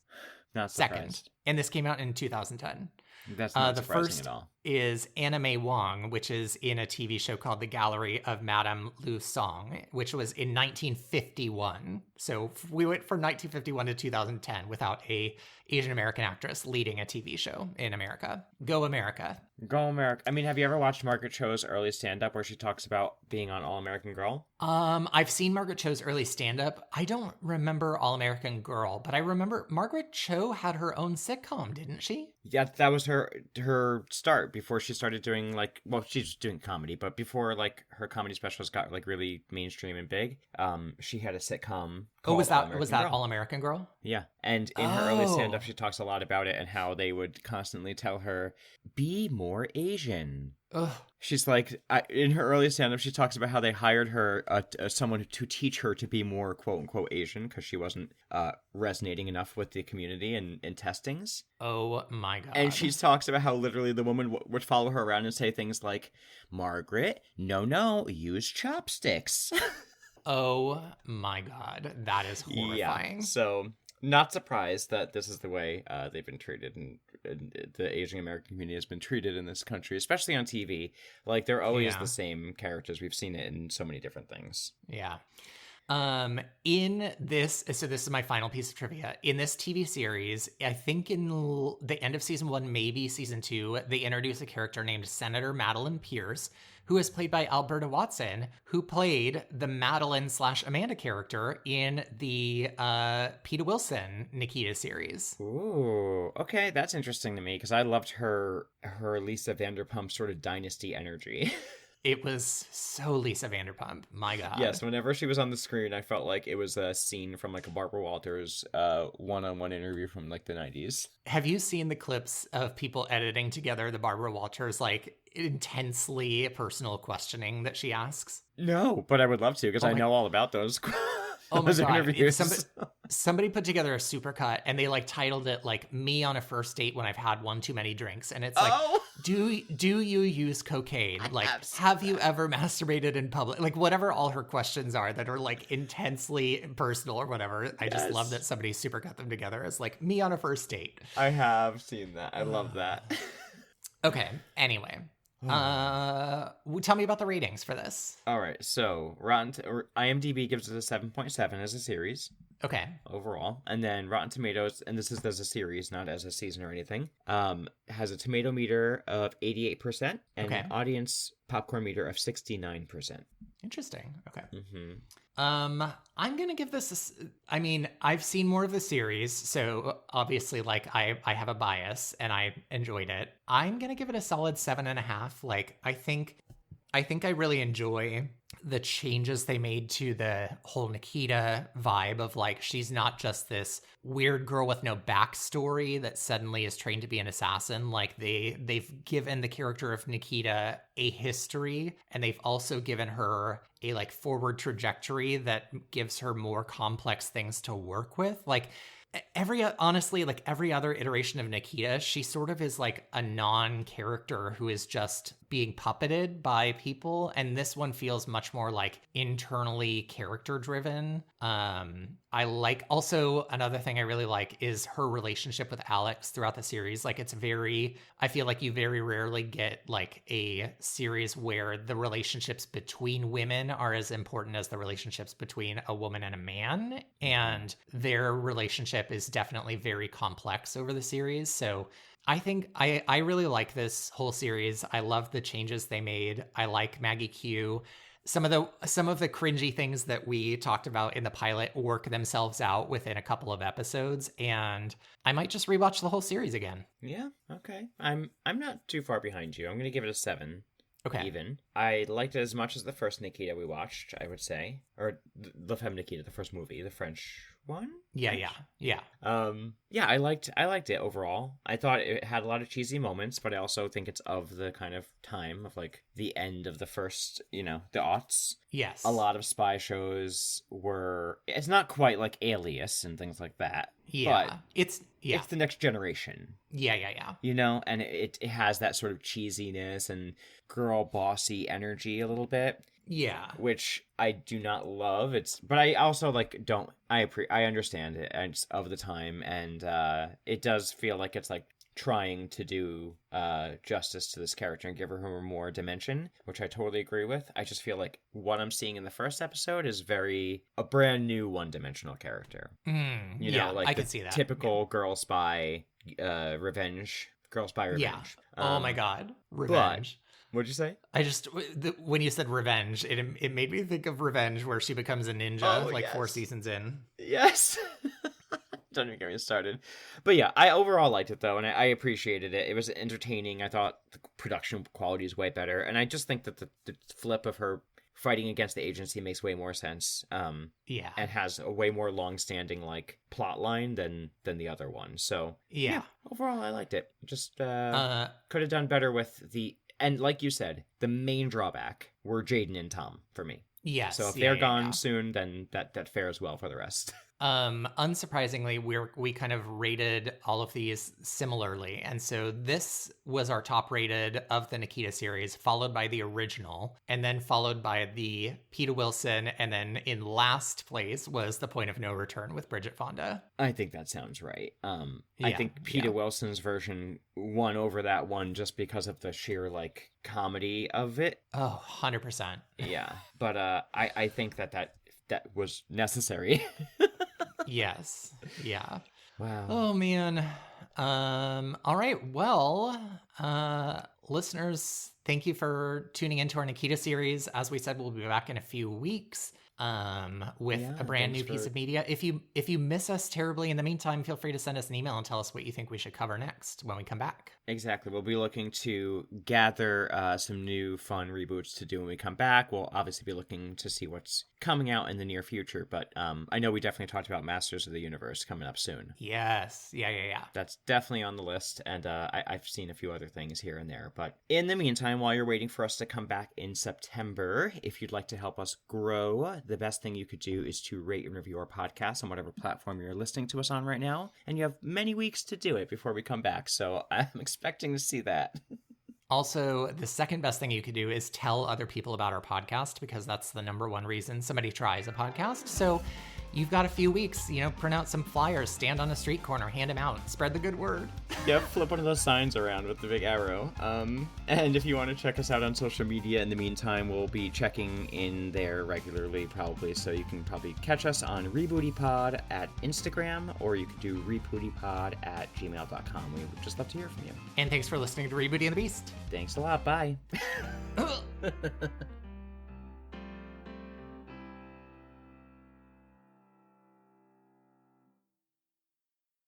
Not Second. surprised. And this came out in 2010. That's not The surprising first at all. is Anna May Wong, which is in a TV show called The Gallery of Madame Lu Song, which was in 1951. So we went from 1951 to 2010 without a Asian American actress leading a TV show in America. Go America. Go America. I mean, have you ever watched Margaret Cho's early stand-up where she talks about being on All American Girl? I've seen Margaret Cho's early stand-up. I don't remember All American Girl, but I remember Margaret Cho had her own sitcom, didn't she? Yeah, that was her start before she started doing like, well, she's doing comedy, but before like her comedy specials got like really mainstream and big, she had a sitcom Oh, called All was American that Girl. All American Girl? Yeah, and in her early stand-up, Oh. she talks a lot about it and how they would constantly tell her, "Be more Asian." Ugh. She's like, in her early stand-up, she talks about how they hired her, someone to teach her to be more quote-unquote Asian because she wasn't resonating enough with the community in testings. Oh my God. And she talks about how literally the woman would follow her around and say things like, "Margaret, no, use chopsticks." Oh my God. That is horrifying. Yeah, so not surprised that this is the way they've been treated, and the Asian American community has been treated in this country, especially on TV. Like, they're always the same characters. We've seen it in so many different things. Yeah. In this, so this is my final piece of trivia. In this TV series, I think in the end of season 1, maybe season 2, they introduce a character named Senator Madeline Pierce, who is played by Alberta Watson, who played the Madeline/Amanda character in the Peta Wilson Nikita series. Ooh, okay, that's interesting to me because I loved her Lisa Vanderpump sort of dynasty energy. It was so Lisa Vanderpump. My God. Yes, whenever she was on the screen, I felt like it was a scene from like a Barbara Walters one-on-one interview from like the 90s. Have you seen the clips of people editing together the Barbara Walters like intensely personal questioning that she asks? No, but I would love to because I know all about those. Oh my God. Interviews. Somebody put together a supercut and they like titled it like "Me on a First Date When I've Had One Too Many Drinks," and it's like, do you use cocaine? Like, have you ever masturbated in public? Like, whatever all her questions are that are like intensely personal or whatever. I just love that somebody supercut them together as like "Me on a First Date." I have seen that. I love that. Okay. Anyway. Tell me about the ratings for this. All right, so IMDb gives it a 7.7 as a series. Okay. Overall, and then Rotten Tomatoes, and this is as a series, not as a season or anything, has a tomato meter of 88% and an audience popcorn meter of 69%. Interesting. Okay. Mm-hmm. I'm gonna give this I mean, I've seen more of the series, so obviously like I have a bias and I enjoyed it. I'm gonna give it a solid 7.5. Like, I think I really enjoy the changes they made to the whole Nikita vibe of like, she's not just this weird girl with no backstory that suddenly is trained to be an assassin. Like, they've given the character of Nikita a history, and they've also given her a like forward trajectory that gives her more complex things to work with. Like, honestly, like every other iteration of Nikita, she sort of is like a non-character who is just being puppeted by people, and this one feels much more like internally character driven. I like, also another thing I really like is her relationship with Alex throughout the series. Like, I feel like you very rarely get like a series where the relationships between women are as important as the relationships between a woman and a man, and their relationship is definitely very complex over the series. So I think I really like this whole series. I love the changes they made. I like Maggie Q. Some of the cringy things that we talked about in the pilot work themselves out within a couple of episodes, and I might just rewatch the whole series again. Yeah, okay. I'm not too far behind you. I'm going to give it a 7. Okay. Even. I liked it as much as the first Nikita we watched, I would say. Or the Femme Nikita, the first movie, the French one? Yeah. I liked it overall. I thought it had a lot of cheesy moments, but I also think it's of the kind of time of like the end of the first, the aughts. Yes. A lot of spy shows it's not quite like Alias and things like that. Yeah. But it's the next generation. Yeah. And it has that sort of cheesiness and girl bossy energy a little bit. Yeah. Which I do not love. But I also like I understand it, and it's of the time, and it does feel like it's like trying to do justice to this character and give her more dimension, which I totally agree with. I just feel like what I'm seeing in the first episode is a brand new one-dimensional character. Like I can see that. Typical girl spy revenge. Girl spy revenge. Yeah. Oh my God. Revenge. What'd you say? When you said revenge, it made me think of Revenge, where she becomes a ninja 4 seasons in. Yes. Don't even get me started. But yeah, I overall liked it though, and I appreciated it. It was entertaining. I thought the production quality is way better, and I just think that the flip of her fighting against the agency makes way more sense. Yeah. And has a way more long-standing like plot line than the other one. So yeah, overall I liked it. Just could have done better with and like you said, the main drawback were Jaden and Tom for me. Yes. So if they're gone soon, then that fares well for the rest. Unsurprisingly, we kind of rated all of these similarly. And so this was our top rated of the Nikita series, followed by the original, and then followed by the Peta Wilson. And then in last place was The Point of No Return with Bridget Fonda. I think that sounds right. I think Peta Wilson's version won over that one just because of the sheer like comedy of it. Oh, 100%. Yeah. But I think that was necessary. Yes. Yeah. Wow. Oh man. All right. Well, listeners, thank you for tuning into our Nikita series. As we said, we'll be back in a few weeks with a brand new piece of media. If you miss us terribly in the meantime, feel free to send us an email and tell us what you think we should cover next when we come back. Exactly. We'll be looking to gather some new fun reboots to do when we come back. We'll obviously be looking to see what's coming out in the near future, but I know we definitely talked about Masters of the Universe coming up soon. Yes. Yeah. That's definitely on the list, and I've seen a few other things here and there. But in the meantime, while you're waiting for us to come back in September, if you'd like to help us grow, the best thing you could do is to rate and review our podcast on whatever platform you're listening to us on right now, and you have many weeks to do it before we come back, so I'm expecting to see that. Also, the second best thing you could do is tell other people about our podcast, because that's the number one reason somebody tries a podcast. So you've got a few weeks, print out some flyers, stand on a street corner, hand them out, spread the good word. Yep, flip one of those signs around with the big arrow. And if you want to check us out on social media in the meantime, we'll be checking in there regularly probably, so you can probably catch us on RebootyPod at Instagram, or you could do rebootypod@gmail.com. We would just love to hear from you. And thanks for listening to Rebooty and the Beast. Thanks a lot. Bye.